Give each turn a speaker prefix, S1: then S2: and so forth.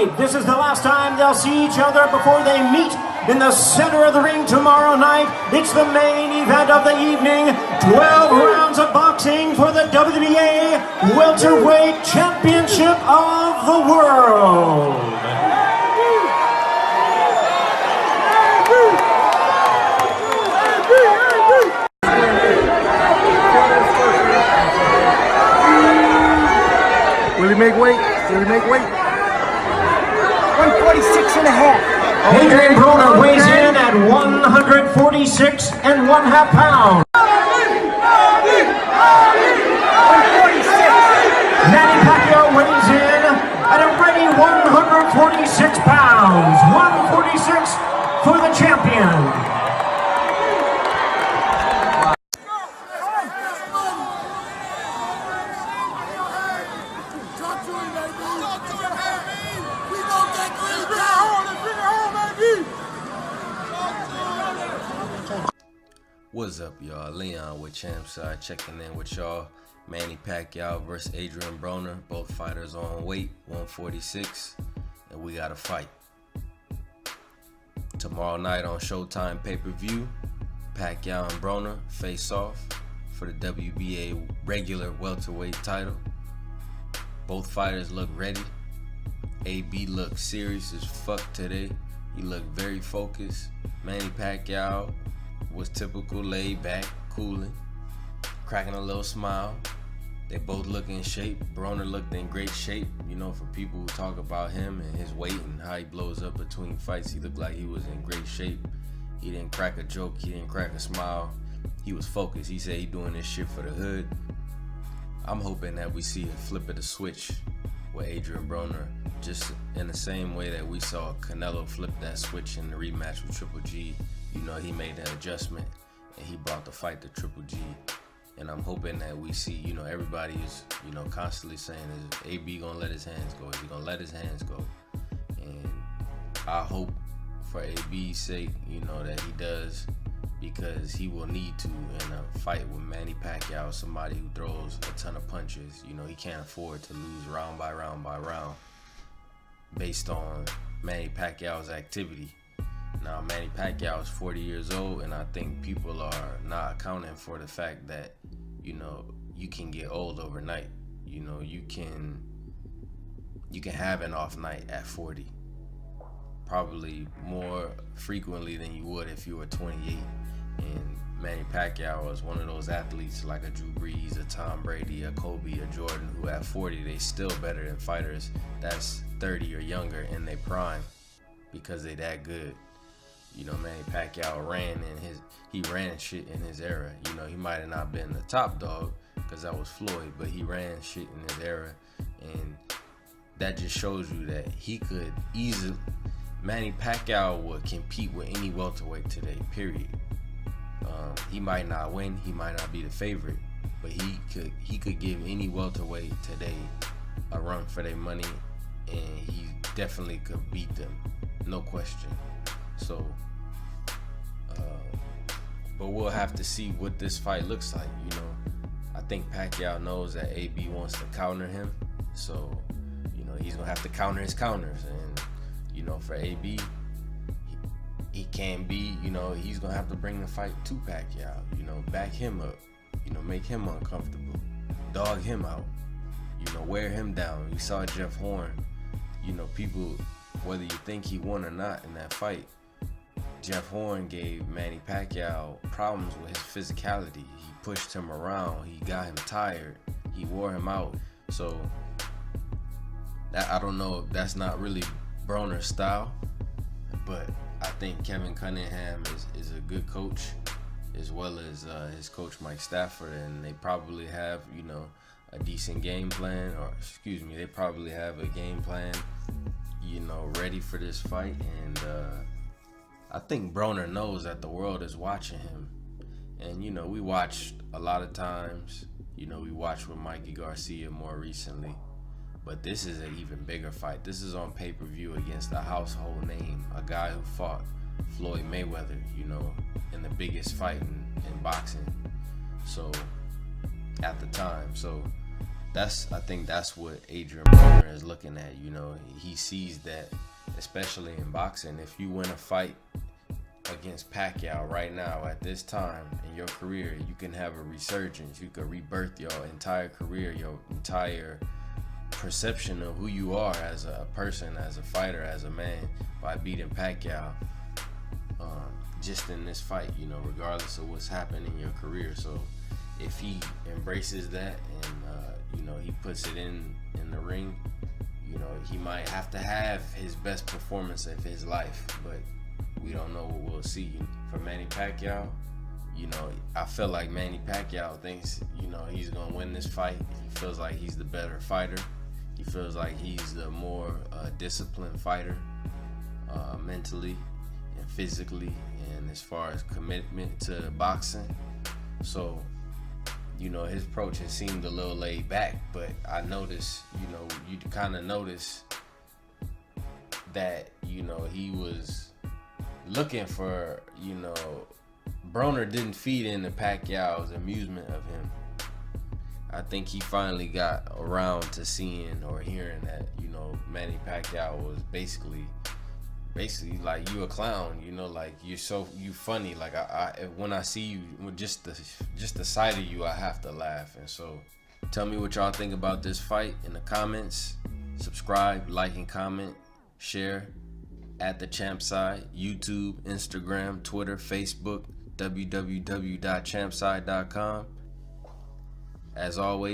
S1: night. This is the last time they'll see each other before they meet in the center of the ring tomorrow night. It's the main event of the evening. 12 rounds of boxing for the WBA Welterweight Championship of the World.
S2: Will he make weight? Will he make weight?
S3: 146 and a half.
S1: Adrien Broner weighs in at 146 and 1/2 pounds.
S3: 146.
S1: Manny Pacqiao weighs in at a ready 146 pounds. 146 for the champion.
S4: What's up, y'all? Leon with Champside checking in with y'all. Manny Pacquiao versus Adrien Broner. Both fighters on weight, 146, and we got to fight. Tomorrow night on Showtime pay-per-view, Pacquiao and Broner face off for the WBA regular welterweight title. Both fighters look ready. AB looked serious as fuck today. He looked very focused. Manny Pacquiao was typical, laid back, cooling, cracking a little smile. They both look in shape. Broner looked in great shape. You know, for people who talk about him and his weight and how he blows up between fights, he looked like he was in great shape. He didn't crack a joke. He didn't crack a smile. He was focused. He said he doing this shit for the hood. I'm hoping that we see a flip of the switch with Adrien Broner, just in the same way that we saw Canelo flip that switch in the rematch with Triple G. You know, he made that adjustment and he brought the fight to Triple G. And I'm hoping that we see, you know, everybody is, you know, constantly saying, is AB gonna let his hands go? Is he gonna let his hands go? And I hope for AB's sake, you know, that he does, because he will need to in a fight with Manny Pacquiao, somebody who throws a ton of punches. You know, he can't afford to lose round by round by round based on Manny Pacquiao's activity. Now, Manny Pacquiao is 40 years old, and I think people are not accounting for the fact that, you know, you can get old overnight. You know, you can have an off night at 40, probably more frequently than you would if you were 28. And Manny Pacquiao is one of those athletes like a Drew Brees, a Tom Brady, a Kobe, a Jordan, who at 40 they still better than fighters that's 30 or younger in their prime, because they that good. You know, Manny Pacquiao ran shit in his era. You know, he might have not been the top dog because that was Floyd, but he ran shit in his era, and that just shows you that he could easily. Manny Pacquiao would compete with any welterweight today, period. He might not win, he might not be the favorite, but he could give any welterweight today a run for their money, and he definitely could beat them, no question. So, but we'll have to see what this fight looks like. You know, I think Pacquiao knows that AB wants to counter him, so, you know, he's gonna have to counter his counters, and, you know, for AB, he can't be, you know, he's gonna have to bring the fight to Pacquiao, you know, back him up, you know, make him uncomfortable, dog him out, you know, wear him down. You saw Jeff Horn, you know, people, whether you think he won or not in that fight, Jeff Horn gave Manny Pacquiao problems with his physicality. He pushed him around, he got him tired, he wore him out. So that, I don't know, that's not really Broner's style, but I think Kevin Cunningham is a good coach, as well as his coach Mike Stafford, and they probably have, you know, a decent game plan, or excuse me, they probably have a game plan, you know, ready for this fight. And I think Broner knows that the world is watching him. And, you know, we watched a lot of times, you know, we watched with Mikey Garcia more recently, but this is an even bigger fight. This is on pay-per-view against a household name, a guy who fought Floyd Mayweather, you know, in the biggest fight in boxing. So, at the time. So, I think that's what Adrien Broner is looking at. You know, he sees that, especially in boxing, if you win a fight against Pacquiao right now at this time in your career, you can have a resurgence. You could rebirth your entire career, your entire perception of who you are as a person, as a fighter, as a man, by beating Pacquiao just in this fight, you know, regardless of what's happened in your career. So if he embraces that and you know, he puts it in the ring, you know, he might have to have his best performance of his life, but we don't know what we'll see. For Manny Pacquiao, you know, I feel like Manny Pacquiao thinks, you know, he's gonna win this fight. He feels like he's the better fighter. He feels like he's the more disciplined fighter, mentally and physically, and as far as commitment to boxing. So, you know, his approach has seemed a little laid back, but I noticed, you know, you kind of notice that, you know, he was looking for, you know, Broner didn't feed into Pacquiao's amusement of him. I think he finally got around to seeing or hearing that, you know, Manny Pacquiao was basically like, you a clown, you know, like you funny. Like when I see you, with just the sight of you, I have to laugh. And so, tell me what y'all think about this fight in the comments. Subscribe, like, and comment, share at The Champside, YouTube, Instagram, Twitter, Facebook, www.champside.com. As always,